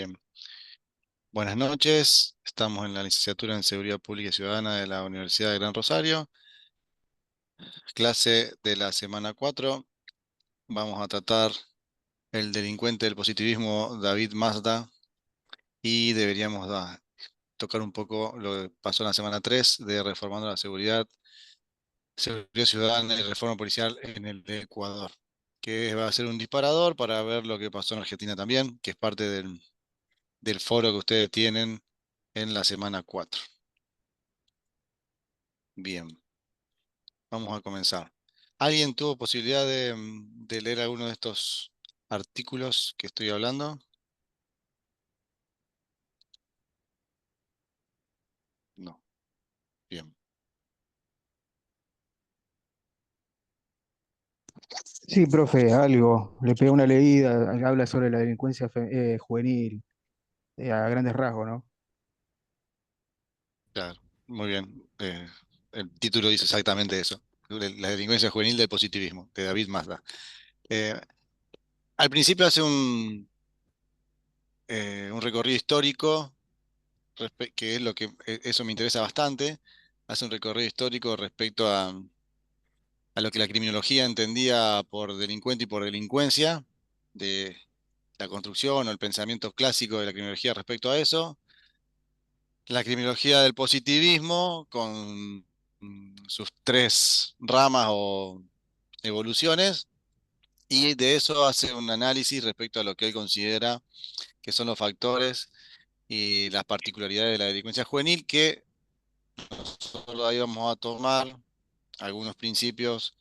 Bien, buenas noches. Estamos en la licenciatura en Seguridad Pública y Ciudadana de la Universidad de Gran Rosario. Clase de la semana 4. Vamos a tratar el delincuente del positivismo David Mazda y deberíamos tocar un poco lo que pasó en la semana 3 de Reformando la Seguridad Ciudadana y Reforma Policial en el Ecuador, que va a ser un disparador para ver lo que pasó en Argentina también, que es parte del foro que ustedes tienen en la semana 4. Bien. Vamos a comenzar. ¿Alguien tuvo posibilidad de leer alguno de estos artículos que estoy hablando? No. Bien. Sí, profe, algo. Le pegué una leída, habla sobre la delincuencia juvenil, a grandes rasgos, ¿no? Claro. Muy bien. El título dice exactamente eso. La delincuencia juvenil del positivismo, de David Mazda. Eh, Al principio hace un recorrido histórico, que es lo que eso me interesa bastante. Hace un recorrido histórico respecto a lo que la criminología entendía por delincuente y por delincuencia, de la construcción o el pensamiento clásico de la criminología respecto a eso, la criminología del positivismo con sus tres ramas o evoluciones, y de eso hace un análisis respecto a lo que él considera que son los factores y las particularidades de la delincuencia juvenil, que solo ahí vamos a tomar algunos principios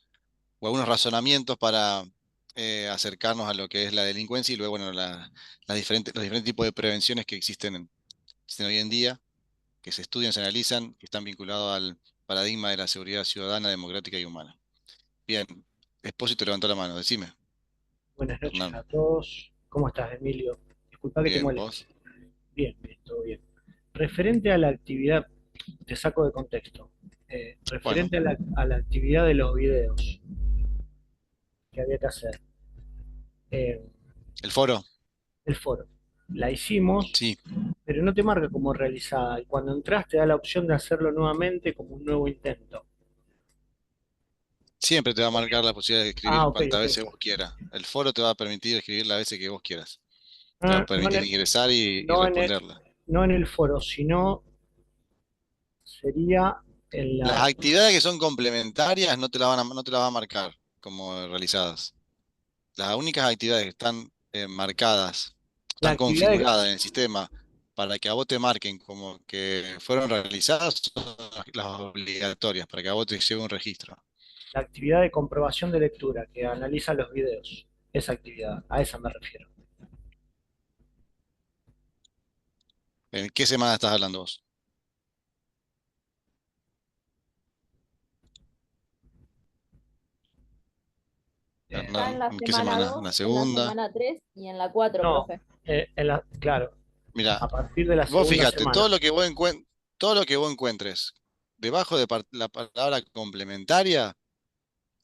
o algunos razonamientos para acercarnos a lo que es la delincuencia y luego, bueno, los diferentes tipos de prevenciones que existen hoy en día, que se estudian, se analizan, que están vinculados al paradigma de la seguridad ciudadana, democrática y humana. Bien, Expósito levantó la mano, decime, Buenas noches Hernán. a todos. ¿Cómo estás, Emilio? Disculpa que te Bien, moleste. vos. Bien, bien, todo bien. Referente a la actividad, te saco de contexto. Bueno, Referente a la actividad de los videos que había que hacer, eh, el foro, el foro. La hicimos, sí, pero no te marca como realizada. Y cuando entras te da la opción de hacerlo nuevamente como un nuevo intento. siempre te va a marcar la posibilidad de Ah, escribir ok, cuantas ok. veces vos quieras. El foro te va a permitir escribir las veces que vos quieras. Te va a No permitir ingresar y no en el, responderla. no en el foro, sino sería en Las la, actividades que son complementarias no te las va a marcar como realizadas. Las únicas actividades que están marcadas, la están actividad de, configuradas en el sistema para que a vos te marquen como que fueron realizadas, son las obligatorias, para que a vos te lleve un registro. la actividad de comprobación de lectura que analiza los videos. Esa actividad, a esa me refiero. ¿En qué semana estás hablando vos? Eh, Está en Hernán, la ¿en qué semana semana? ¿En 2, la en la segunda? semana 3 y en la 4, no, profe. claro, Mira, a partir de la vos segunda fíjate, semana. todo lo que vos encuentres debajo de la palabra complementaria,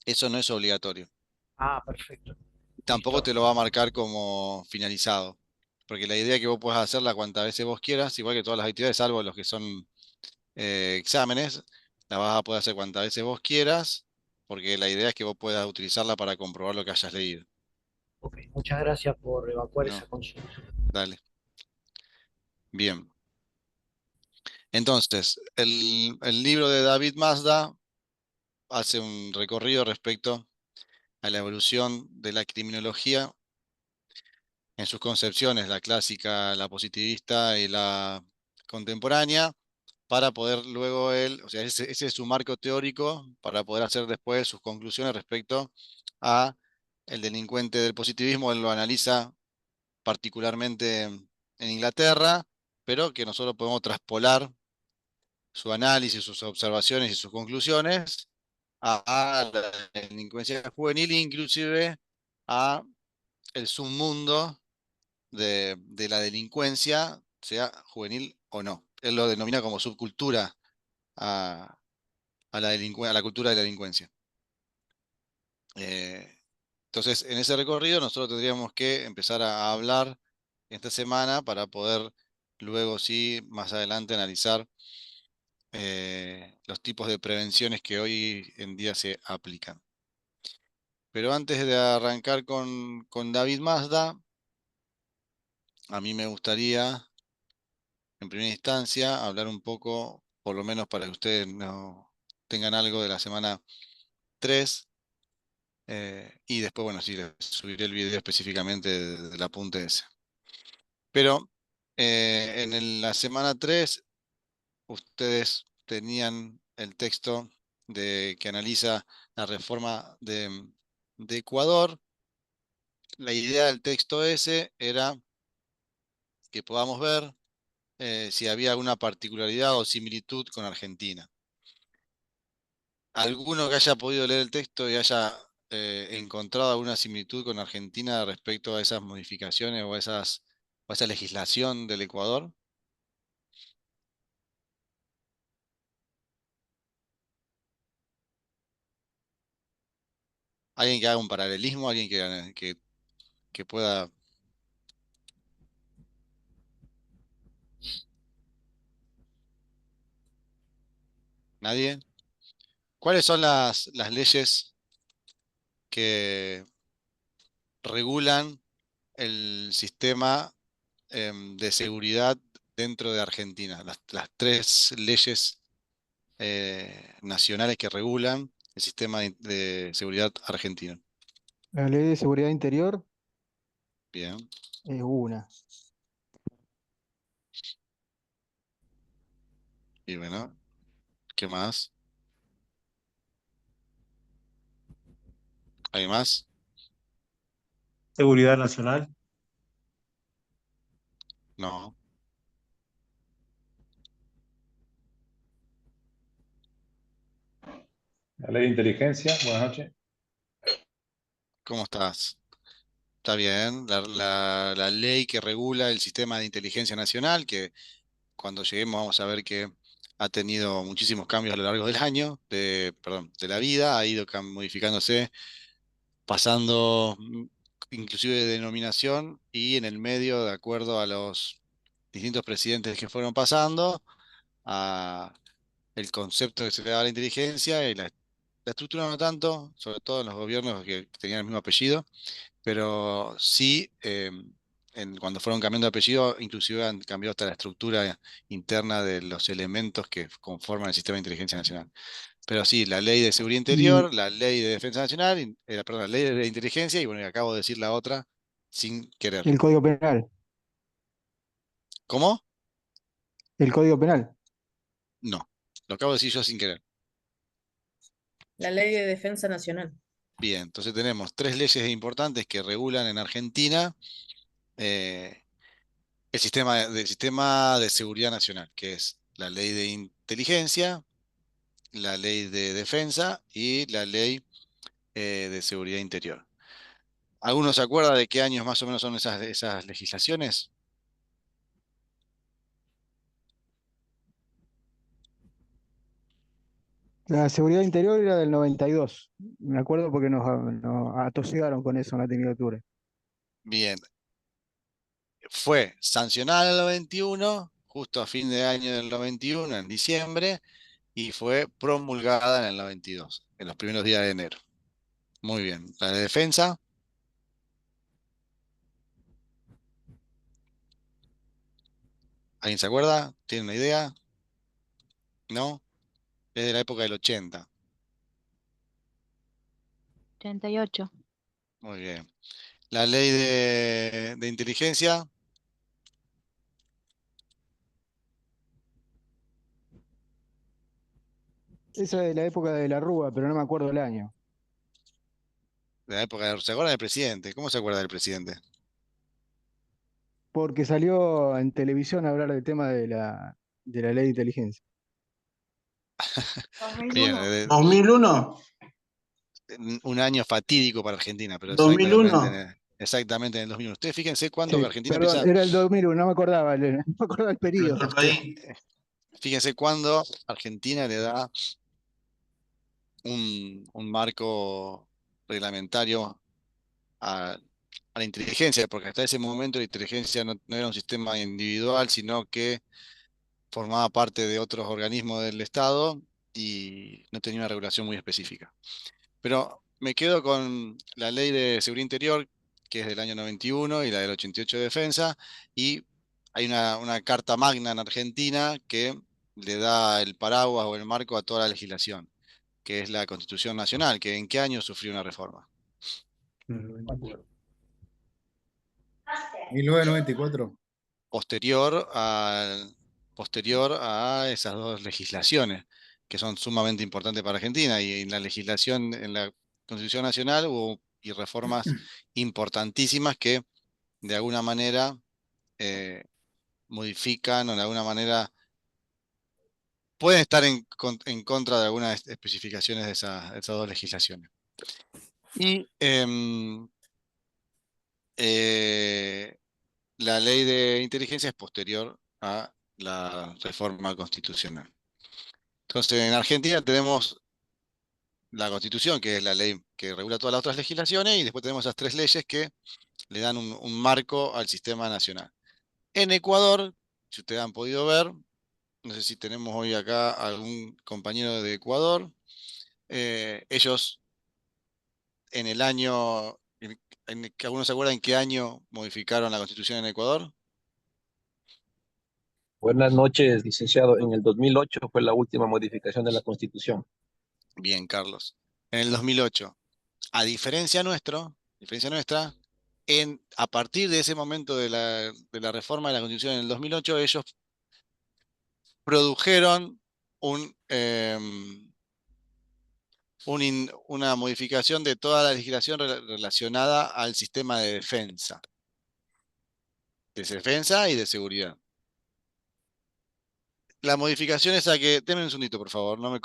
eso no es obligatorio. Ah, perfecto. Tampoco Listo. te lo va a marcar como finalizado. Porque la idea es que vos puedas hacerla cuantas veces vos quieras, igual que todas las actividades, salvo los que son exámenes, la vas a poder hacer cuantas veces vos quieras, porque la idea es que vos puedas utilizarla para comprobar lo que hayas leído. Ok, muchas gracias por evacuar esa No, consulta. dale. Bien. Entonces, el libro de David Mazda hace un recorrido respecto a la evolución de la criminología en sus concepciones, la clásica, la positivista y la contemporánea, para poder luego él, o sea, ese es su marco teórico, para poder hacer después sus conclusiones respecto a el delincuente del positivismo. Él lo analiza particularmente en Inglaterra, pero que nosotros podemos traspolar su análisis, sus observaciones y sus conclusiones a la delincuencia juvenil, inclusive a el submundo de la delincuencia, sea juvenil o no. Él lo denomina como subcultura a, a la cultura de la delincuencia. Eh, entonces, en ese recorrido nosotros tendríamos que empezar a hablar esta semana para poder luego, sí, más adelante analizar los tipos de prevenciones que hoy en día se aplican. Pero antes de arrancar con David Mazda, a mí me gustaría, en primera instancia, hablar un poco, por lo menos para que ustedes no tengan algo de la semana 3, y después, bueno, sí, les subiré el video específicamente del apunte ese. Pero la semana 3, ustedes tenían el texto que analiza la reforma de Ecuador. La idea del texto ese era que podamos ver si había alguna particularidad o similitud con Argentina. ¿Alguno que haya podido leer el texto y haya encontrado alguna similitud con Argentina respecto a esas modificaciones o a esa legislación del Ecuador? ¿Alguien que haga un paralelismo? ¿Alguien que pueda? ¿Nadie? ¿Cuáles son las leyes que regulan el sistema de seguridad dentro de Argentina? Las tres leyes nacionales que regulan el sistema de seguridad argentino. La ley de seguridad interior Bien. es una. Y bueno, ¿qué más? ¿Hay más? Seguridad nacional. No. La ley de inteligencia. Buenas noches. ¿Cómo estás? Está bien. La ley que regula el sistema de inteligencia nacional, que cuando lleguemos vamos a ver que ha tenido muchísimos cambios a lo largo del año, perdón, de la vida, ha ido modificándose, pasando inclusive de denominación y en el medio, de acuerdo a los distintos presidentes que fueron pasando, a el concepto que se le daba a la inteligencia y la estructura no tanto, sobre todo en los gobiernos que tenían el mismo apellido, pero sí, cuando fueron cambiando de apellido, inclusive han cambiado hasta la estructura interna de los elementos que conforman el sistema de inteligencia nacional. Pero sí, la ley de seguridad Y interior, la ley de defensa nacional, perdón, la ley de inteligencia, y bueno, y acabo de decir la otra sin querer. el Código Penal. ¿Cómo? El Código Penal. No, lo acabo de decir yo sin querer. La Ley de Defensa Nacional. Bien, entonces tenemos tres leyes importantes que regulan en Argentina eh, el sistema de seguridad nacional, que es la ley de inteligencia, la ley de defensa y la ley de seguridad interior. ¿Alguno se acuerda de qué años más o menos son esas legislaciones? La seguridad interior era del 92. Me acuerdo porque nos atosigaron con eso en la Tecnicatura. Bien, fue sancionada en el 91, justo a fin de año del 91, en diciembre, y fue promulgada en el 92, en los primeros días de enero. Muy bien. La de defensa, ¿alguien se acuerda? ¿Tiene una idea? ¿No? Es de la época del 80. 38. Muy bien. La ley de inteligencia, Esa es de la época de la Rúa, pero no me acuerdo el año. de la época, ¿se acuerda del presidente? ¿Cómo se acuerda del presidente? Porque salió en televisión a hablar del tema de la ley de inteligencia. Bien, 2001. un año fatídico para Argentina, pero 2001. exactamente en el 2001. Ustedes fíjense cuándo que Sí, Argentina perdón, empieza, era el 2001, no me acordaba, no me acordaba el periodo. fíjense cuándo Argentina le da un marco reglamentario a la inteligencia, porque hasta ese momento la inteligencia no era un sistema individual, sino que formaba parte de otros organismos del Estado y no tenía una regulación muy específica. Pero me quedo con la Ley de Seguridad Interior, que es del año 91, y la del 88 de Defensa, y hay una carta magna en Argentina que le da el paraguas o el marco a toda la legislación, que es la Constitución Nacional, que ¿en qué año sufrió una reforma? 1994. Posterior posterior a esas dos legislaciones, que son sumamente importantes para Argentina, y en la legislación, en la Constitución Nacional hubo y reformas importantísimas que de alguna manera modifican o de alguna manera pueden estar en contra de algunas especificaciones de esas dos legislaciones. Y la ley de inteligencia es posterior a la reforma constitucional. Entonces, en Argentina tenemos la Constitución, que es la ley que regula todas las otras legislaciones, y después tenemos esas tres leyes que le dan un marco al sistema nacional. En Ecuador, si ustedes han podido ver, no sé si tenemos hoy acá algún compañero de Ecuador, ellos en el año, que algunos se acuerdan en qué año modificaron la Constitución en Ecuador. Buenas noches, licenciado. En el 2008 fue la última modificación de la Constitución. Bien, Carlos. En el 2008. A diferencia nuestra, a partir de ese momento de la reforma de la Constitución en el 2008, ellos produjeron una modificación de toda la legislación relacionada al sistema de defensa y de seguridad. La modificación es a que, denme un segundito, por favor, no.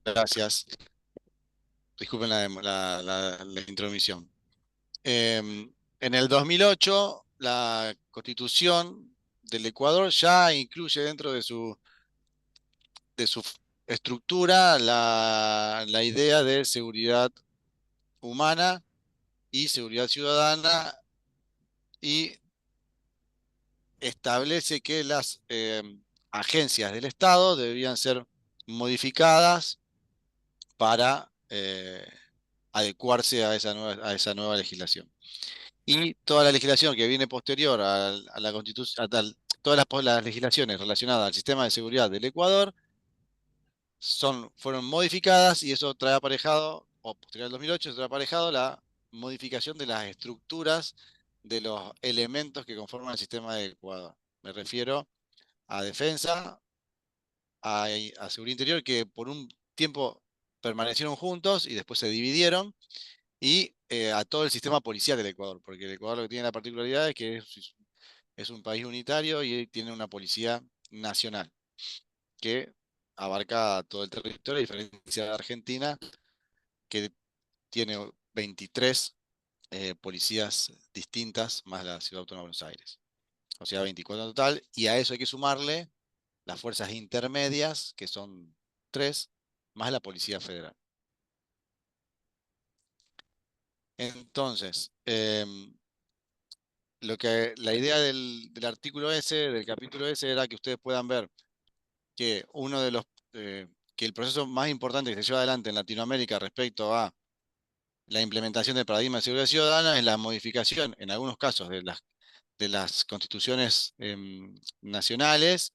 Gracias. Disculpen la intromisión. En el 2008, la Constitución del Ecuador ya incluye dentro de su estructura la idea de seguridad humana y seguridad ciudadana, y establece que las agencias del Estado deberían ser modificadas para adecuarse a esa nueva legislación. Y toda la legislación que viene posterior a la Constitución, todas las legislaciones relacionadas al sistema de seguridad del Ecuador fueron modificadas, y eso trae aparejado, o posterior al 2008, trae aparejado la modificación de las estructuras de los elementos que conforman el sistema de Ecuador. Me refiero a defensa, a seguridad interior, que por un tiempo permanecieron juntos y después se dividieron, y a todo el sistema policial del Ecuador, porque el Ecuador lo que tiene la particularidad es que es un país unitario y tiene una policía nacional que abarca todo el territorio, a diferencia de Argentina, que tiene 23 policías distintas, más la Ciudad Autónoma de Buenos Aires. O sea, 24 en total, y a eso hay que sumarle las fuerzas intermedias, que son 3, más la Policía Federal. Entonces, la idea del artículo ese, del capítulo ese, era que ustedes puedan ver que que el proceso más importante que se lleva adelante en Latinoamérica respecto a la implementación del paradigma de seguridad ciudadana es la modificación, en algunos casos, de las constituciones nacionales,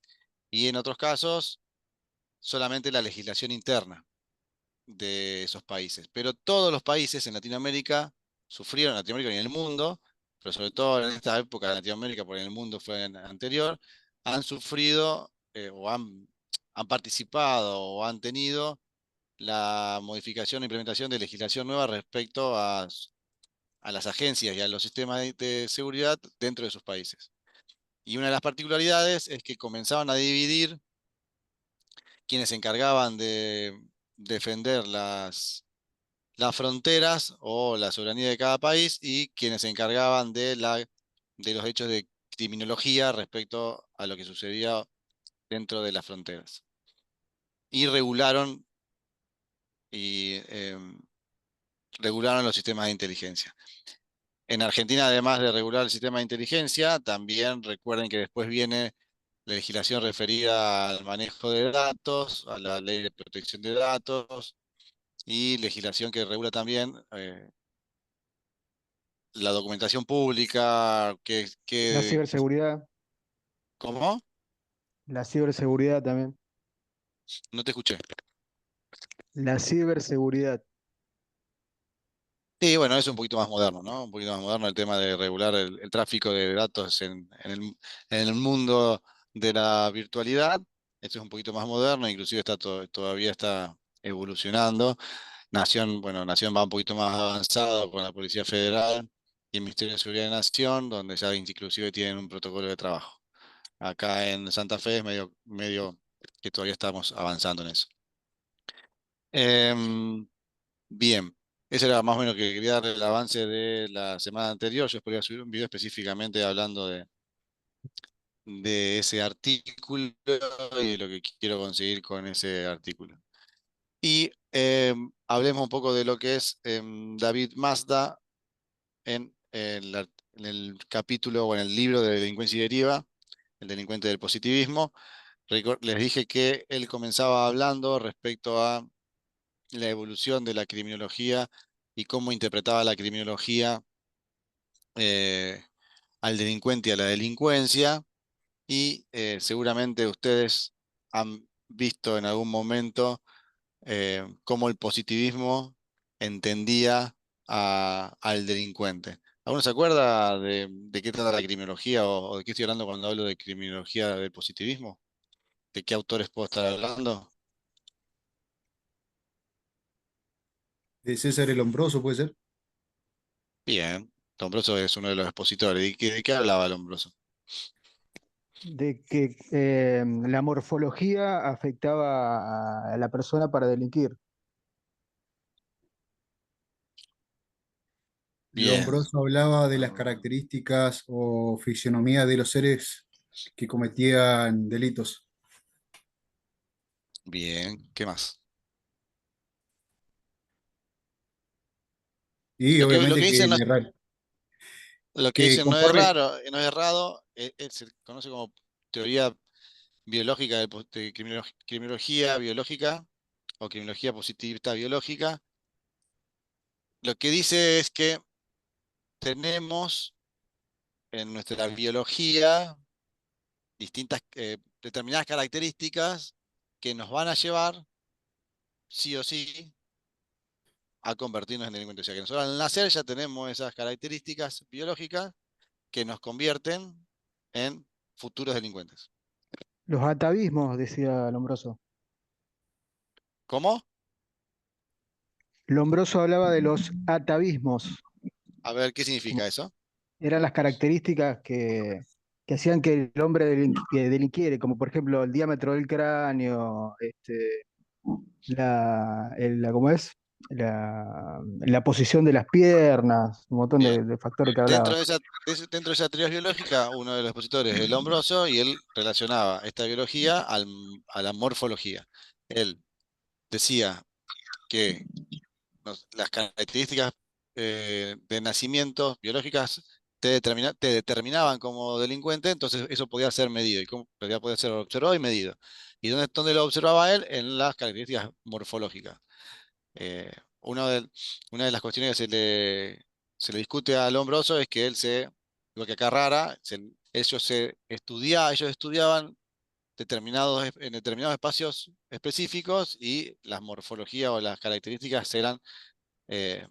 y en otros casos solamente la legislación interna de esos países. Pero todos los países en Latinoamérica sufrieron, Latinoamérica y en el mundo, pero sobre todo en esta época de Latinoamérica, porque en el mundo fue anterior, han sufrido o han participado o han tenido la modificación e implementación de legislación nueva respecto a las agencias y a los sistemas de seguridad dentro de sus países. Y una de las particularidades es que comenzaban a dividir quienes se encargaban de defender las fronteras o la soberanía de cada país y quienes se encargaban de los hechos de criminología respecto a lo que sucedía dentro de las fronteras. Y regularon los sistemas de inteligencia. En Argentina, además de regular el sistema de inteligencia, también recuerden que después viene la legislación referida al manejo de datos, a la ley de protección de datos y legislación que regula también la documentación pública, La ciberseguridad, ¿Cómo? la ciberseguridad también. No te escuché. La ciberseguridad. Sí, bueno, es un poquito más moderno, ¿no? Un poquito más moderno el tema de regular el tráfico de datos en el mundo de la virtualidad. Esto es un poquito más moderno, inclusive todavía está evolucionando. Nación va un poquito más avanzado con la Policía Federal y el Ministerio de Seguridad de Nación, donde ya inclusive tienen un protocolo de trabajo. Acá en Santa Fe es medio que todavía estamos avanzando en eso. Em, Bien, ese era más o menos que quería dar el avance de la semana anterior. Yo podría subir un video específicamente hablando de ese artículo y de lo que quiero conseguir con ese artículo. Y hablemos un poco de lo que es David Mazda en el capítulo o en el libro de Delincuencia y Deriva, el delincuente del positivismo. Les dije que él comenzaba hablando respecto a la evolución de la criminología y cómo interpretaba la criminología eh, al delincuente y a la delincuencia. Y seguramente ustedes han visto en algún momento cómo el positivismo entendía al delincuente. ¿Alguno se acuerda de qué trata la criminología o de qué estoy hablando cuando hablo de criminología del positivismo? ¿De qué autores puedo estar hablando? De César el Hombroso, ¿puede ser? Bien, Lombroso es uno de los expositores. ¿De qué hablaba Lombroso? De que la morfología afectaba a la persona para delinquir. Bien, Lombroso hablaba de las características o fisionomía de los seres que cometían delitos. bien. ¿Qué más? Y Lo que obviamente dicen no es, lo que que dicen no es conforme, raro, no es errado, se conoce como teoría biológica de criminología biológica o criminología positivista biológica. Lo que dice es que tenemos en nuestra biología determinadas características que nos van a llevar, sí o sí, a convertirnos en delincuentes. O sea, que nosotros al nacer ya tenemos esas características biológicas que nos convierten en futuros delincuentes. Los atavismos, decía Lombroso. ¿Cómo? Lombroso hablaba de los atavismos, A ver, ¿qué como significa eso? eran las características que hacían que el hombre que delinquiere, como por ejemplo el diámetro del cráneo, ¿cómo es? La posición de las piernas, un montón Bien. de factores que hablaba. Dentro de esa teoría biológica, uno de los expositores es Lombroso y él relacionaba esta biología a la morfología. Él decía que las características de nacimiento biológicas te determinaban como delincuente, entonces eso podía ser medido, podía ser observado y medido. ¿Y dónde lo observaba él? En las características morfológicas. Eh, uno de- una de las cuestiones que se le discute a Lombroso es que lo que acá rara, ellos estudiaban en determinados espacios específicos y las morfologías o las características eran eh,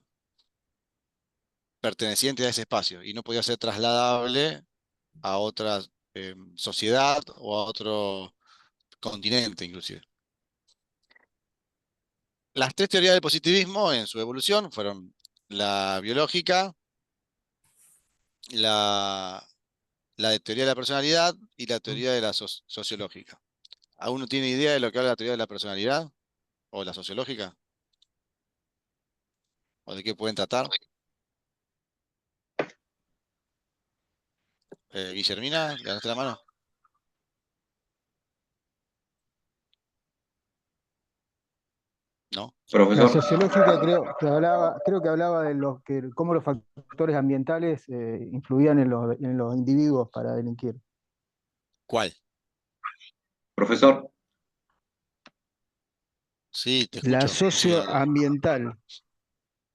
pertenecientes a ese espacio y no podía ser trasladable a otra sociedad o a otro continente inclusive. Las tres teorías del positivismo en su evolución fueron la biológica, la, la de teoría de la personalidad y la teoría de la sociológica. ¿Alguno tiene idea de lo que habla la teoría de la personalidad? ¿O la sociológica? ¿O de qué pueden tratar? Guillermina, ¿levantaste la mano? ¿No? La Profesor. sociológica creo que hablaba de cómo los factores ambientales influían en los individuos para delinquir. ¿Cuál? Profesor. Sí, te La escucho. No sé qué- socioambiental.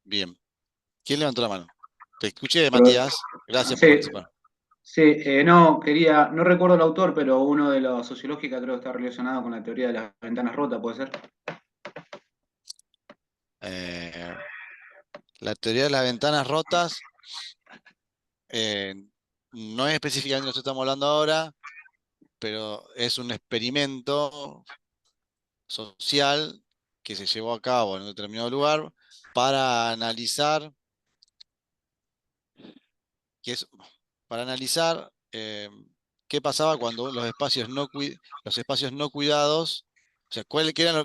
Bien. ¿Quién levantó la mano? Te escuché, Pro- Matías. Gracias por Sí, participar. sí, no, no recuerdo el autor, pero uno de los sociológicos creo que está relacionado con la teoría de las ventanas rotas, ¿puede ser? Eh, la teoría de las ventanas rotas eh, no es específicamente lo que estamos hablando ahora, pero es un experimento social que se llevó a cabo en un determinado lugar para analizar, que es, para analizar qué pasaba cuando los espacios no cuidados, o sea,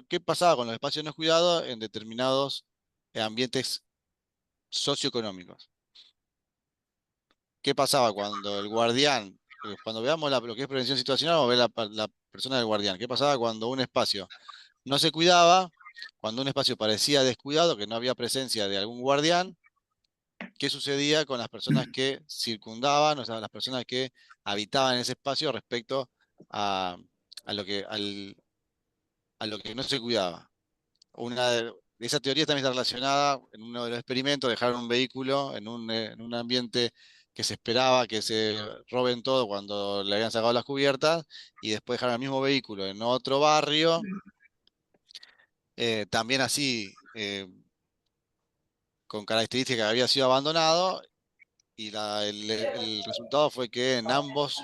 qué pasaba con los espacios no cuidados en determinados ambientes socioeconómicos. ¿Qué pasaba cuando el guardián, cuando veamos lo que es prevención situacional, vamos a ver la persona del guardián? ¿Qué pasaba cuando un espacio no se cuidaba, cuando un espacio parecía descuidado, que no había presencia de algún guardián? ¿Qué sucedía con las personas que circundaban, o sea, las personas que habitaban en ese espacio respecto a, a lo que no se cuidaba? Esa teoría también está relacionada en uno de los experimentos, dejar un vehículo en un ambiente que se esperaba que se roben todo cuando le habían sacado las cubiertas y después dejar el mismo vehículo en otro barrio, también así, con características que había sido abandonado y el resultado fue que en ambos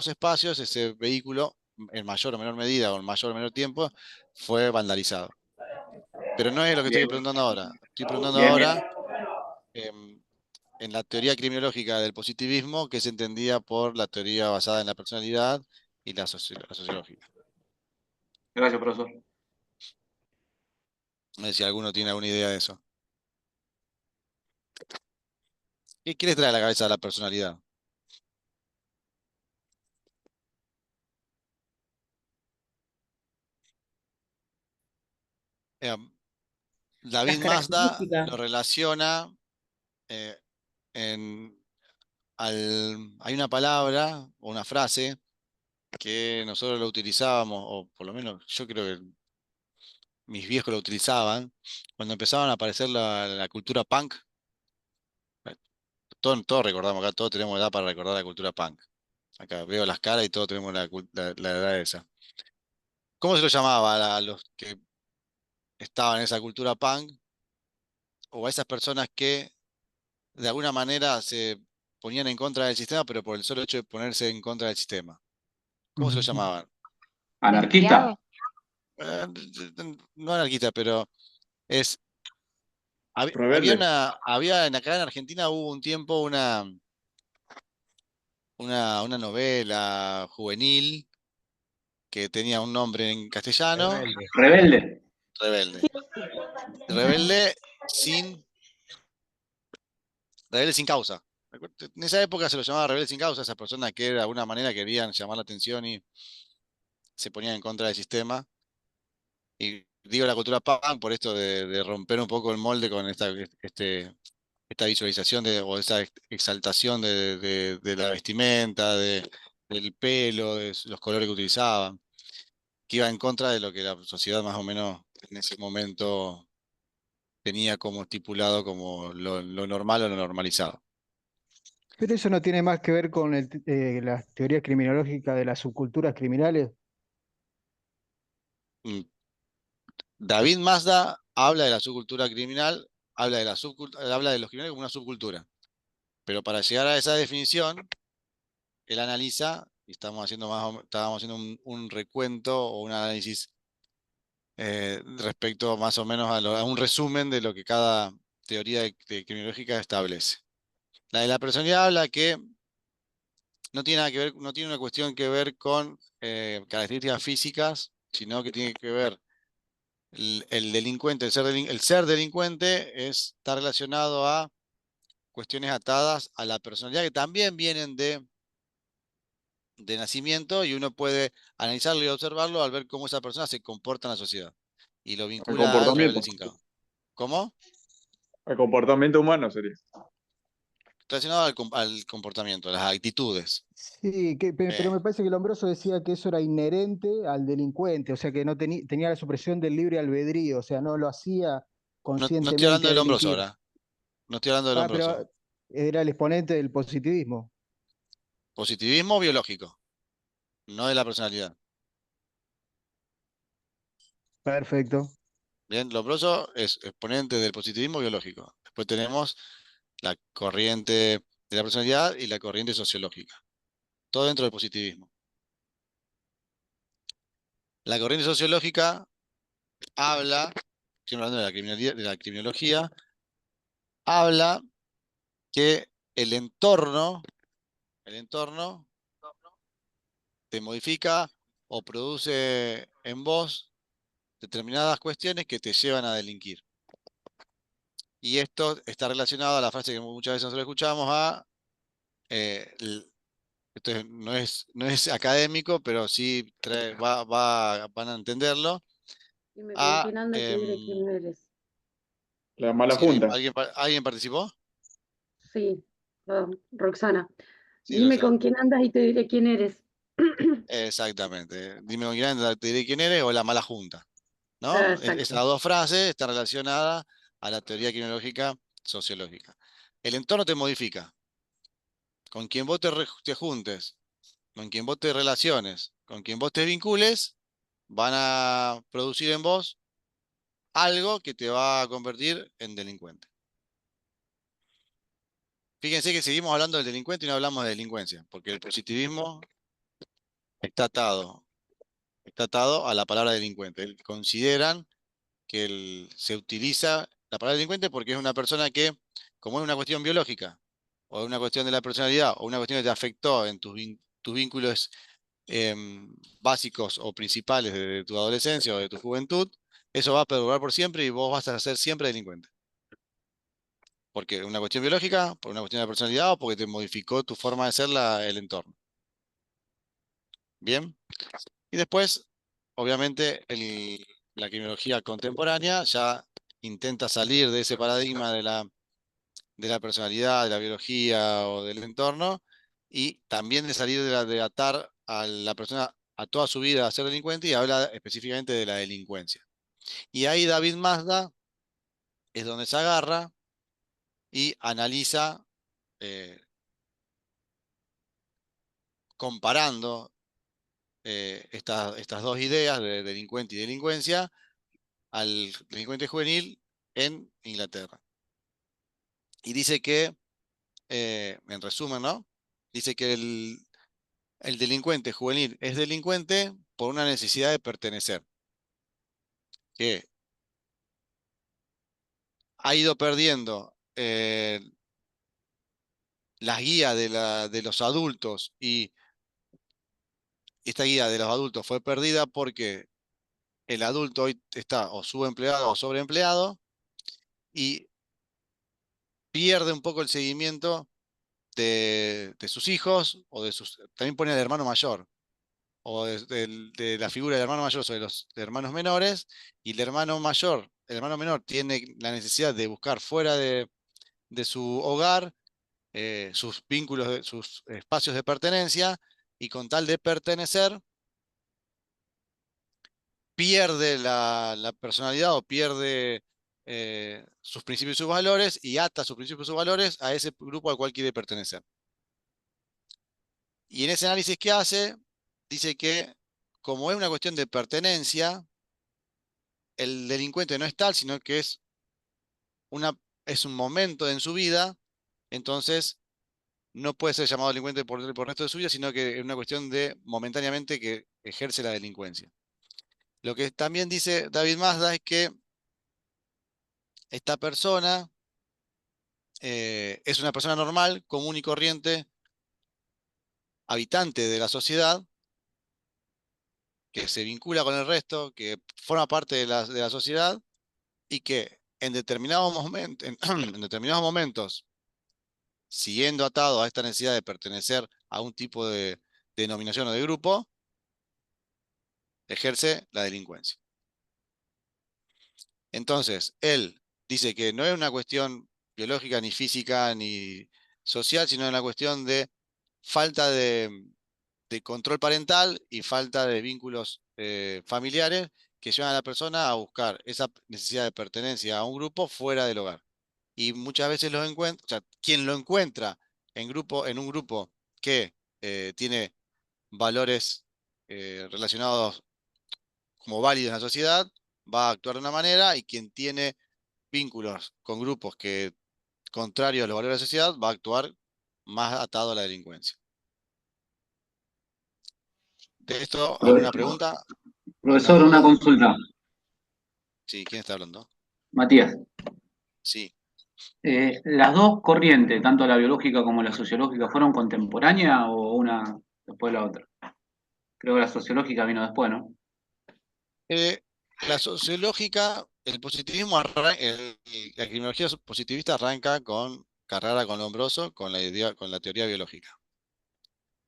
espacios ese vehículo, en mayor o menor medida o en mayor o menor tiempo, fue vandalizado. Pero no es lo que estoy Bien, preguntando ahora. Estoy preguntando bien, bien. ahora em, en la teoría crimiológica del positivismo, que se entendía por la teoría basada en la personalidad y la sociológica. Gracias, profesor. No sé si alguno tiene alguna idea de eso. ¿Qué les trae a la cabeza la personalidad? Em, Las David Mazda características. lo relaciona eh, hay una palabra o una frase que nosotros lo utilizábamos, o por lo menos yo creo que mis viejos lo utilizaban, cuando empezaban a aparecer la cultura punk. Todos recordamos acá, todos tenemos edad para recordar la cultura punk. Acá veo las caras y todos tenemos la edad esa. ¿Cómo se lo llamaba a los que estaban en esa cultura punk? O a esas personas que de alguna manera se ponían en contra del sistema, pero por el solo hecho de ponerse en contra del sistema. ¿Cómo se lo llamaban? Anarquista. Eh, no anarquista, pero es. Rebelde. Acá en Argentina hubo un tiempo una novela juvenil que tenía un nombre en castellano, Rebelde. Rebelde. Rebelde. Rebelde sin, Rebelde sin causa. En esa época se lo llamaba Rebelde sin causa, esas personas que de alguna manera querían llamar la atención y se ponían en contra del sistema. Y digo la cultura punk por esto de romper un poco el molde con esta visualización o esa exaltación de la vestimenta, del pelo, de los colores que utilizaban, que iba en contra de lo que la sociedad más o menos en ese momento tenía como estipulado como lo normal o lo normalizado. Pero eso no tiene más que ver con las teorías criminológicas de las subculturas criminales. Mm, David Mazda habla de la subcultura criminal, habla de los criminales como una subcultura, pero para llegar a esa definición, él analiza, y estábamos haciendo un recuento o un análisis respecto más o menos a un resumen de lo que cada teoría criminológica establece. La de la personalidad habla que no tiene nada que ver, no tiene una cuestión que ver con características físicas, sino que tiene que ver el delincuente, el ser delincuente está relacionado a cuestiones atadas a la personalidad que también vienen de nacimiento y uno puede analizarlo y observarlo al ver cómo esa persona se comporta en la sociedad y lo El vincula al comportamiento. rebelde sin causa. ¿Cómo? El comportamiento humano sería. Relacionado al comportamiento, a las actitudes. Sí, pero me parece que Lombroso decía que eso era inherente al delincuente, o sea que no tenía la supresión del libre albedrío, o sea, no lo hacía No estoy hablando conscientemente a del Lombroso delinquir. ahora. No estoy hablando del Ah, pero Lombroso. era el exponente del positivismo. Positivismo biológico, no de la personalidad. Perfecto. Bien, Lombroso es exponente del positivismo biológico. Después tenemos la corriente de la personalidad y la corriente sociológica. Todo dentro del positivismo. La corriente sociológica habla, estoy hablando de la criminología, habla que el entorno te modifica o produce en vos determinadas cuestiones que te llevan a delinquir. Y esto está relacionado a la frase que muchas veces nosotros escuchamos no es académico, pero sí van a entenderlo, Dime con a quién andas y te diré quién eres. La mala ¿sí, junta. alguien participó? Sí, Roxana. Sí, Dime Roxana. con quién andas y te diré quién eres. Exactamente. Dime con quién andas, te diré quién eres o la mala junta. ¿No? Esas Exacto. dos frases están relacionadas a la teoría criminológica sociológica. El entorno te modifica. Con quien vos te juntes, con quien vos te relaciones, con quien vos te vincules, van a producir en vos algo que te va a convertir en delincuente. Fíjense que seguimos hablando del delincuente y no hablamos de delincuencia, porque el positivismo está atado a la palabra delincuente. Consideran que se utiliza la palabra delincuente porque es una persona que, como es una cuestión biológica, o es una cuestión de la personalidad, o una cuestión que te afectó en tus vínculos básicos o principales de tu adolescencia o de tu juventud, eso va a perdurar por siempre y vos vas a ser siempre delincuente. Porque es una cuestión biológica, por una cuestión de la personalidad o porque te modificó tu forma de ser el entorno. Bien. Y después, obviamente, la criminología contemporánea ya intenta salir de ese paradigma de la personalidad, de la biología o del entorno, y también de salir de atar a la persona a toda su vida a ser delincuente y habla específicamente de la delincuencia. Y ahí David Mazda es donde se agarra y analiza, eh, comparando estas dos ideas de delincuente y delincuencia al delincuente juvenil en Inglaterra. Y dice que, en resumen, ¿no? Dice que el delincuente juvenil es delincuente por una necesidad de pertenecer, que ha ido perdiendo las guías de los adultos y esta guía de los adultos fue perdida porque el adulto hoy está o subempleado o sobreempleado y pierde un poco el seguimiento de sus hijos o también pone al hermano mayor o de la figura del hermano mayor sobre los hermanos menores, y el hermano menor tiene la necesidad de buscar fuera de su hogar sus vínculos, sus espacios de pertenencia, y con tal de pertenecer, pierde la personalidad o pierde sus principios y sus valores y ata sus principios y sus valores a ese grupo al cual quiere pertenecer. Y en ese análisis que hace, dice que como es una cuestión de pertenencia, el delincuente no es tal, sino que es un momento en su vida, entonces no puede ser llamado delincuente por el resto de su vida, sino que es una cuestión de momentáneamente que ejerce la delincuencia. Lo que también dice David Mazda es que esta persona es una persona normal, común y corriente, habitante de la sociedad, que se vincula con el resto, que forma parte de la sociedad y que en determinados en determinados momentos, siguiendo atado a esta necesidad de pertenecer a un tipo de denominación o de grupo, ejerce la delincuencia. Entonces, él dice que no es una cuestión biológica, ni física, ni social, sino una cuestión de falta de control parental y falta de vínculos familiares que llevan a la persona a buscar esa necesidad de pertenencia a un grupo fuera del hogar. Y muchas veces los encuentra, o sea, quien lo encuentra en un grupo que tiene valores relacionados como válidos en la sociedad, va a actuar de una manera, y quien tiene vínculos con grupos que contrarios a los valores de la sociedad va a actuar más atado a la delincuencia. ¿De esto alguna pregunta? Profesor, una ¿Alguna duda? consulta. Sí, ¿quién está hablando? Matías. Sí. ¿Las dos corrientes, tanto la biológica como la sociológica, fueron contemporáneas o una después de la otra? Creo que la sociológica vino después, ¿no? La sociológica, el positivismo, la criminología positivista arranca con Carrara, con Lombroso, con la teoría biológica.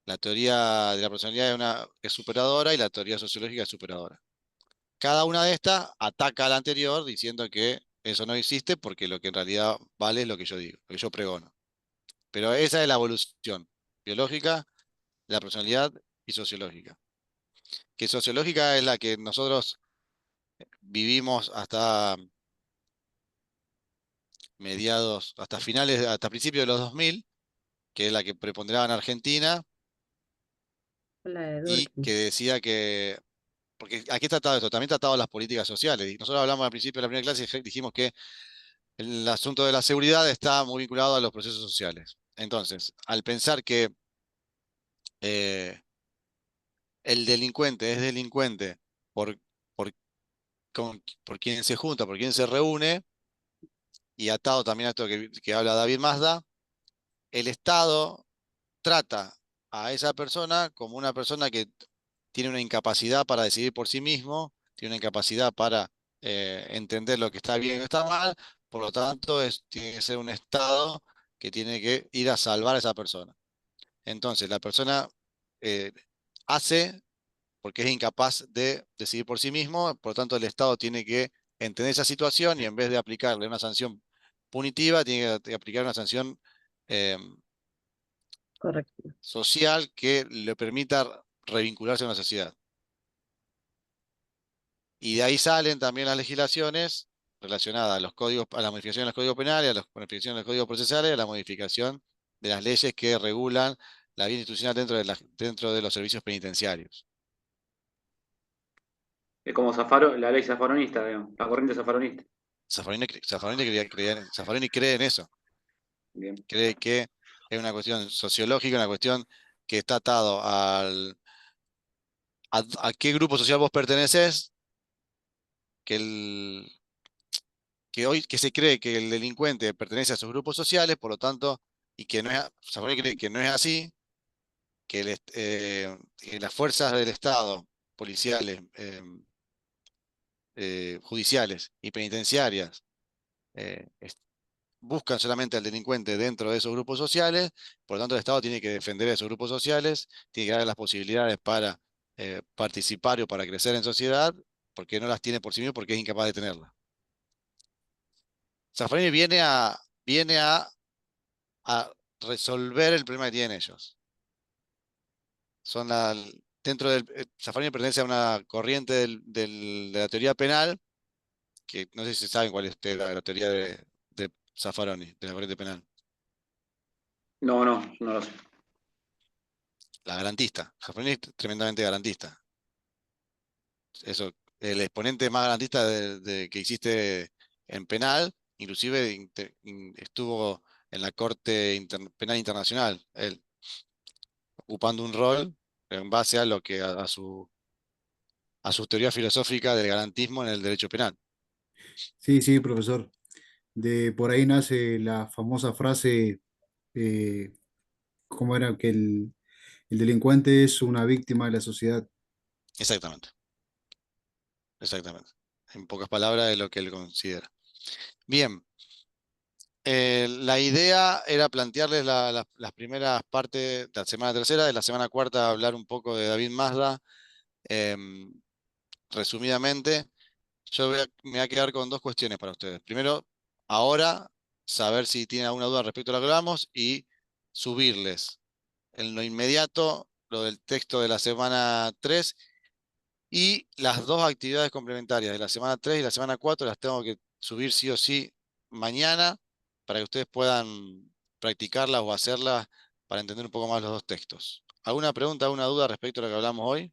La teoría de la personalidad es superadora, y la teoría sociológica es superadora. Cada una de estas ataca a la anterior diciendo que eso no existe, porque lo que en realidad vale es lo que yo digo, lo que yo pregono. Pero esa es la evolución biológica, la personalidad y sociológica. Que sociológica es la que nosotros vivimos hasta hasta principios de los 2000, que es la que preponderaba en Argentina, La de y Durkheim. que decía que, porque aquí está tratado esto, también tratado las políticas sociales. Y nosotros hablamos al principio de la primera clase y dijimos que el asunto de la seguridad está muy vinculado a los procesos sociales. Entonces, al pensar que eh, el delincuente es delincuente por, por, por quien se junta, por quien se reúne, y atado también a esto que habla David Mazda, el Estado trata a esa persona como una persona que tiene una incapacidad para decidir por sí mismo, tiene una incapacidad para entender lo que está bien y lo que está mal. Por lo tanto, tiene que ser un Estado que tiene que ir a salvar a esa persona. Entonces, la persona eh, hace porque es incapaz de decidir por sí mismo. Por lo tanto, el Estado tiene que entender esa situación, y en vez de aplicarle una sanción punitiva, tiene que aplicar una sanción eh, Correcto. social que le permita revincularse a una sociedad. Y de ahí salen también las legislaciones relacionadas a los códigos, a la modificación de los códigos penales, a la modificación de los códigos procesales, a la modificación de las leyes que regulan la vida institucional dentro de los servicios penitenciarios. Es como la ley zafaronista, digamos, la corriente zafaronista. Zaffaroni cree en eso. Bien. Cree que es una cuestión sociológica, una cuestión que está atado a qué grupo social vos perteneces, que se cree que el delincuente pertenece a esos grupos sociales, por lo tanto, y que no es, Zaffaroni cree que no es así, que las fuerzas del Estado, policiales, judiciales y penitenciarias, buscan solamente al delincuente dentro de esos grupos sociales. Por lo tanto, el Estado tiene que defender a esos grupos sociales, tiene que darle las posibilidades para participar o para crecer en sociedad, porque no las tiene por sí mismo, porque es incapaz de tenerlas. Zaffaroni viene a resolver el problema que tienen ellos. Zaffaroni pertenece a una corriente de la teoría penal, que no sé si saben cuál es la teoría de Zaffaroni, de la corriente penal. No lo sé. La garantista. Zaffaroni es tremendamente garantista. Eso, el exponente más garantista que existe en penal, inclusive estuvo en la Corte Penal Internacional, él, ocupando un rol en base a su teoría filosófica del garantismo en el derecho penal. Sí, sí, profesor. De por ahí nace la famosa frase, ¿cómo era? Que el delincuente es una víctima de la sociedad. Exactamente. Exactamente. En pocas palabras es lo que él considera. Bien. La idea era plantearles las primeras partes de la semana tercera, de la semana cuarta hablar un poco de David Mazda. Resumidamente, me voy a quedar con dos cuestiones para ustedes. Primero, ahora, saber si tienen alguna duda respecto a lo que hablamos y subirles en lo inmediato lo del texto de la semana 3 y las dos actividades complementarias de la semana 3 y la semana 4 las tengo que subir sí o sí mañana para que ustedes puedan practicarlas o hacerlas para entender un poco más los dos textos. ¿Alguna pregunta, alguna duda respecto a lo que hablamos hoy?